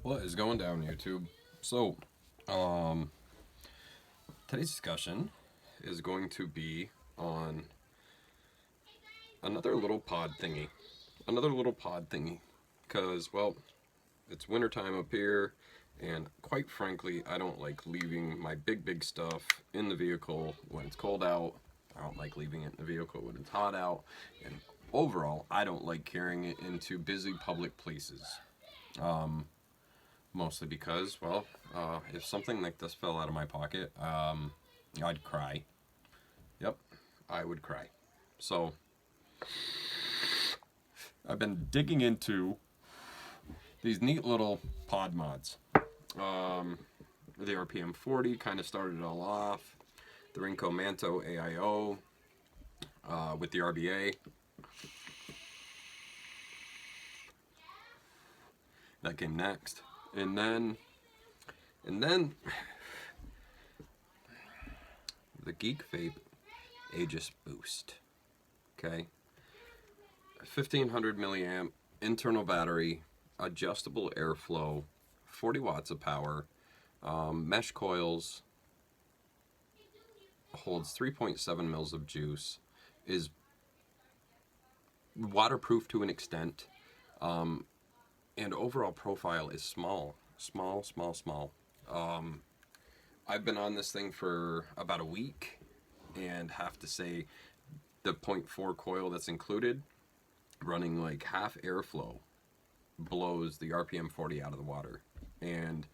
What is going down, YouTube? So, um, today's discussion is going to be on another little pod thingy. Another little pod thingy. Because, well, it's wintertime up here, and quite frankly, I don't like leaving my big stuff in the vehicle when it's cold out. I don't like leaving it in the vehicle when it's hot out. And overall, I don't like carrying it into busy public places. Mostly because, well, if something like this fell out of my pocket, I'd cry. Yep, I would cry. So, I've been digging into these neat little pod mods. The RPM 40 kind of started it all off. The Rinko Manto AIO with the RBA. That came next. And then the Geekvape Aegis boost. Okay, 1500 milliamp internal battery, adjustable airflow, 40 watts of power, mesh coils, holds 3.7 mils of juice, is waterproof to an extent, and overall profile is small. I've been on this thing for about a week and have to say the 0.4 coil that's included, running like half airflow, blows the RPM 40 out of the water. And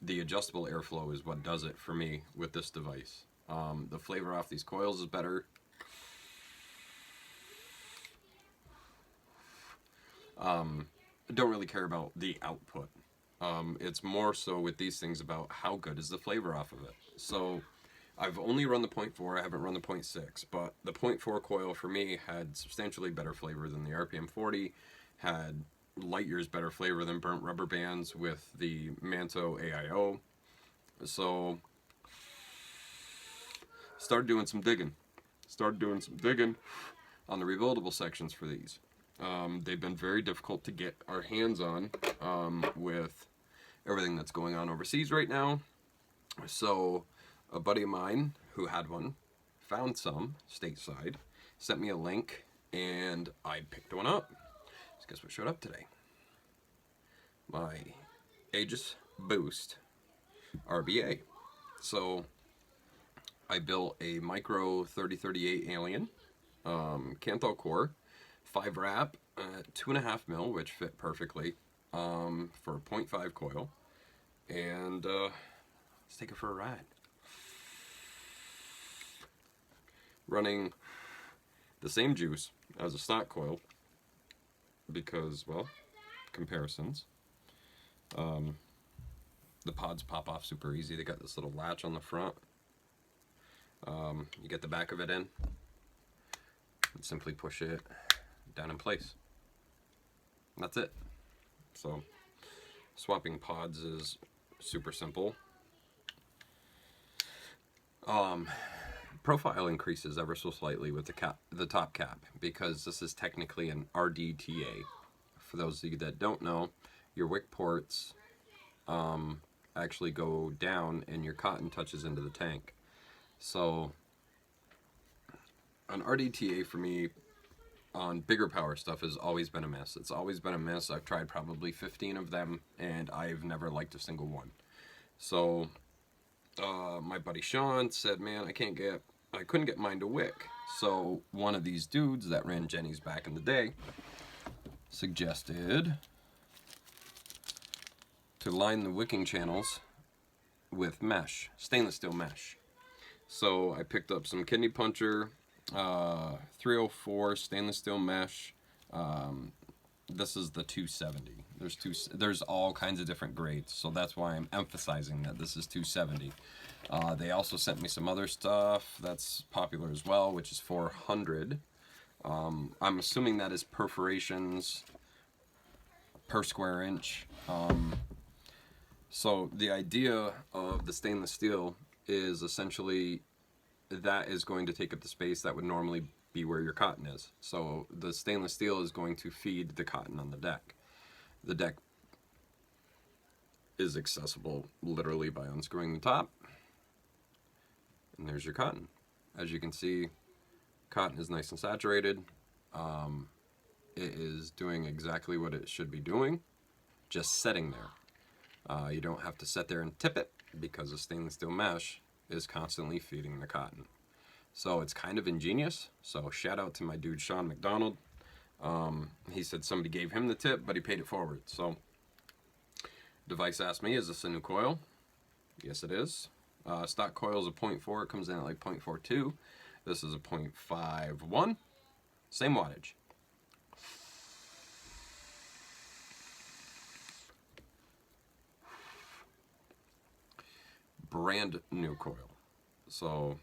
the adjustable airflow is what does it for me with this device. The flavor off these coils is better. I don't really care about the output. It's more so with these things about how good is the flavor off of it. So I've only run the 0.4, I haven't run the 0.6, but the 0.4 coil for me had substantially better flavor than the RPM 40, had light years better flavor than burnt rubber bands with the Manto AIO. So started doing some digging on the rebuildable sections for these. They've been very difficult to get our hands on with everything that's going on overseas right now. So a buddy of mine who had one found some stateside, sent me a link, and I picked one up. So guess what showed up today? My Aegis Boost RBA. So I built a micro 3038 Alien, Canthal core, 5 wrap, 2.5 mil, which fit perfectly, for a 0.5 coil, and let's take it for a ride. Running the same juice as a stock coil because, well, comparisons. The pods pop off super easy. They got this little latch on the front. You get the back of it in and simply push it down in place. That's it. So swapping pods is super simple. Profile increases ever so slightly with the top cap, because this is technically an RDTA. For those of you that don't know, your wick ports actually go down and your cotton touches into the tank. So an RDTA for me on bigger power stuff has always been a miss. It's always been a miss. I've tried probably 15 of them and I've never liked a single one. So my buddy Sean said, man, I couldn't get mine to wick. So one of these dudes that ran Jenny's back in the day suggested to line the wicking channels with mesh, stainless steel mesh. So I picked up some kidney puncher, 304 stainless steel mesh. This is the 270. There's all kinds of different grades, so that's why I'm emphasizing that this is 270. They also sent me some other stuff that's popular as well, which is 400. I'm assuming that is perforations per square inch. So the idea of the stainless steel is essentially that is going to take up the space that would normally be where your cotton is. So the stainless steel is going to feed the cotton on the deck. The deck is accessible literally by unscrewing the top. And there's your cotton. As you can see, cotton is nice and saturated. It is doing exactly what it should be doing, just setting there. You don't have to sit there and tip it because the stainless steel mesh is constantly feeding the cotton. So it's kind of ingenious. So shout out to my dude Sean McDonald. He said somebody gave him the tip, but he paid it forward. So device asked me, is this a new coil? Yes, it is. Stock coil is a 0.4. It comes in at like 0.42. This is a 0.51. Same wattage. Brand new coil. So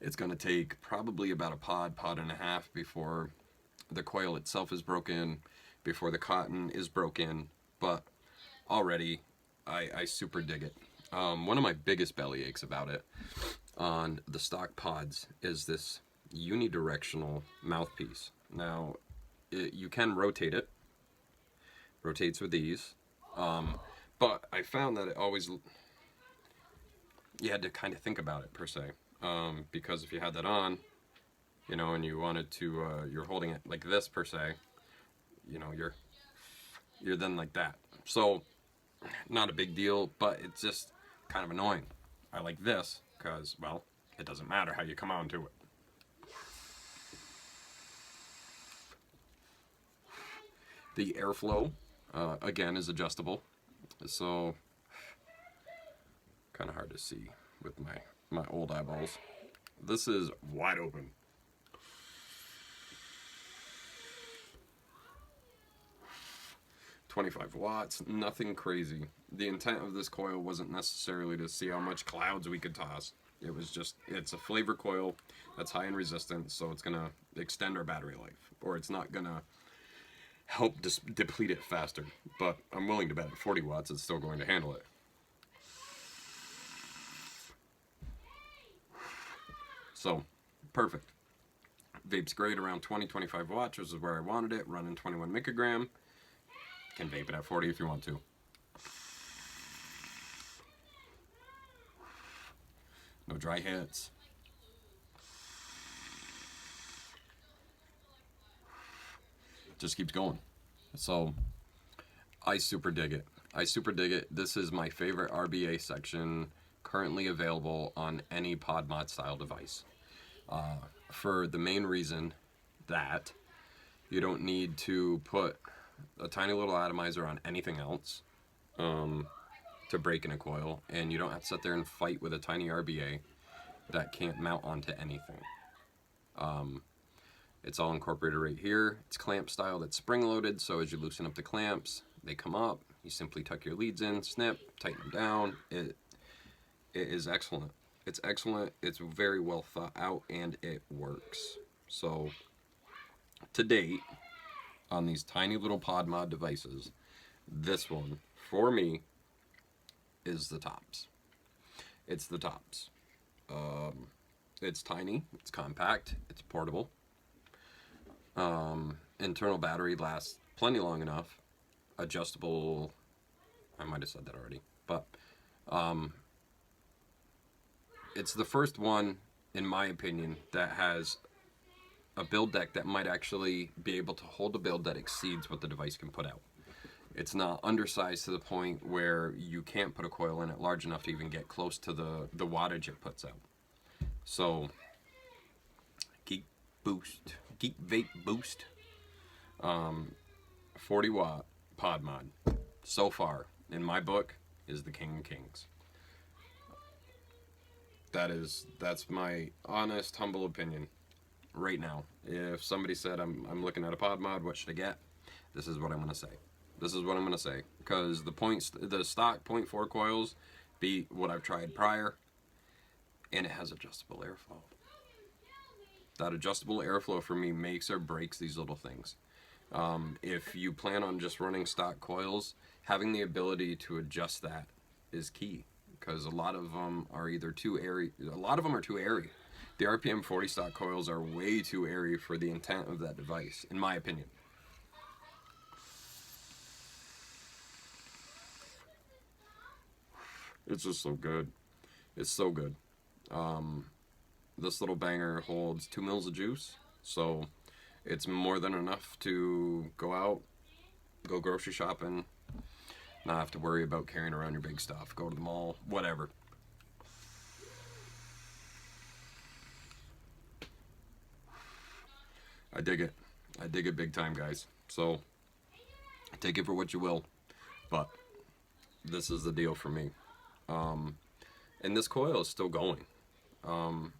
it's going to take probably about a pod and a half before the coil itself is broken, before the cotton is broken, but already I super dig it. One of my biggest belly aches about it on the stock pods is this unidirectional mouthpiece. Now, you can rotate it. Rotates with ease. But I found that it always, you had to kind of think about it per se. Because if you had that on, you know, and you wanted to, you're holding it like this per se, you know, you're then like that. So, not a big deal, but it's just kind of annoying. I like this because, well, it doesn't matter how you come onto it. The airflow, again, is adjustable, so kind of hard to see with my old eyeballs. This is wide open. $25 watts, nothing crazy. The intent of this coil wasn't necessarily to see how much clouds we could toss. It was just, it's a flavor coil that's high in resistance, so it's gonna extend our battery life, or it's not gonna help deplete it faster. But I'm willing to bet at 40 watts it's still going to handle it. So, perfect. Vape's great around 20-25 watts, which is where I wanted it, running 21 microgram. Can vape it at 40 if you want to. No dry hits. Just keeps going. So, I super dig it. I super dig it. This is my favorite RBA section currently available on any pod mod style device. For the main reason that you don't need to put a tiny little atomizer on anything else to break in a coil, and you don't have to sit there and fight with a tiny RBA that can't mount onto anything. It's all incorporated right here. It's clamp style, that's spring loaded, so as you loosen up the clamps, they come up. You simply tuck your leads in, snip, tighten them down. It is excellent. It's excellent, it's very well thought out, and it works. So, to date, on these tiny little pod mod devices, this one, for me, is the tops. It's the tops. It's tiny, it's compact, it's portable. Internal battery lasts plenty long enough. Adjustable, I might have said that already, but it's the first one, in my opinion, that has a build deck that might actually be able to hold a build that exceeds what the device can put out. It's not undersized to the point where you can't put a coil in it large enough to even get close to the wattage it puts out. So, Geekvape Boost, 40 watt pod mod, so far, in my book, is the king of kings. That's my honest, humble opinion right now. If somebody said I'm looking at a pod mod, what should I get? This is what I'm gonna say. This is what I'm gonna say, because the stock 0.4 coils beat what I've tried prior, and it has adjustable airflow. That adjustable airflow for me makes or breaks these little things. If you plan on just running stock coils, having the ability to adjust that is key, because a lot of them are either too airy. A lot of them are too airy. The RPM 40 stock coils are way too airy for the intent of that device, in my opinion. It's just so good. It's so good. This little banger holds 2 mils of juice, so it's more than enough to go out, go grocery shopping, not have to worry about carrying around your big stuff, go to the mall, whatever. I dig it. I dig it big time, guys. So, take it for what you will, but this is the deal for me. And this coil is still going. I'm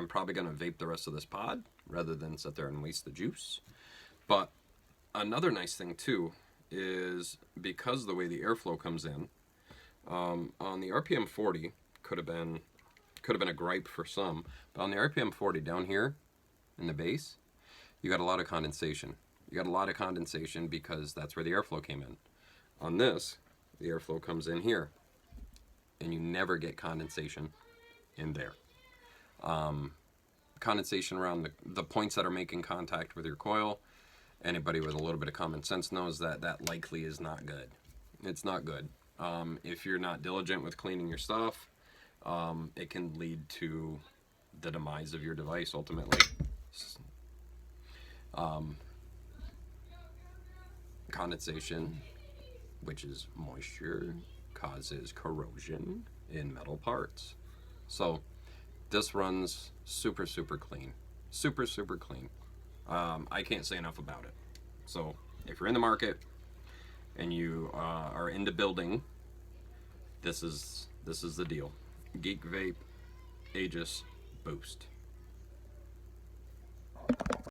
probably going to vape the rest of this pod rather than sit there and waste the juice. But another nice thing too is because the way the airflow comes in, on the RPM 40 could have been a gripe for some, but on the RPM 40 down here in the base, you got a lot of condensation. You got a lot of condensation because that's where the airflow came in. On this, the airflow comes in here, and you never get condensation in there. Condensation around the points that are making contact with your coil. Anybody with a little bit of common sense knows that that likely is not good. It's not good. If you're not diligent with cleaning your stuff, it can lead to the demise of your device ultimately. Condensation, which is moisture, causes corrosion in metal parts. So this runs super clean. Super clean. I can't say enough about it. So if you're in the market and you are into building, this is the deal. Geekvape Aegis Boost.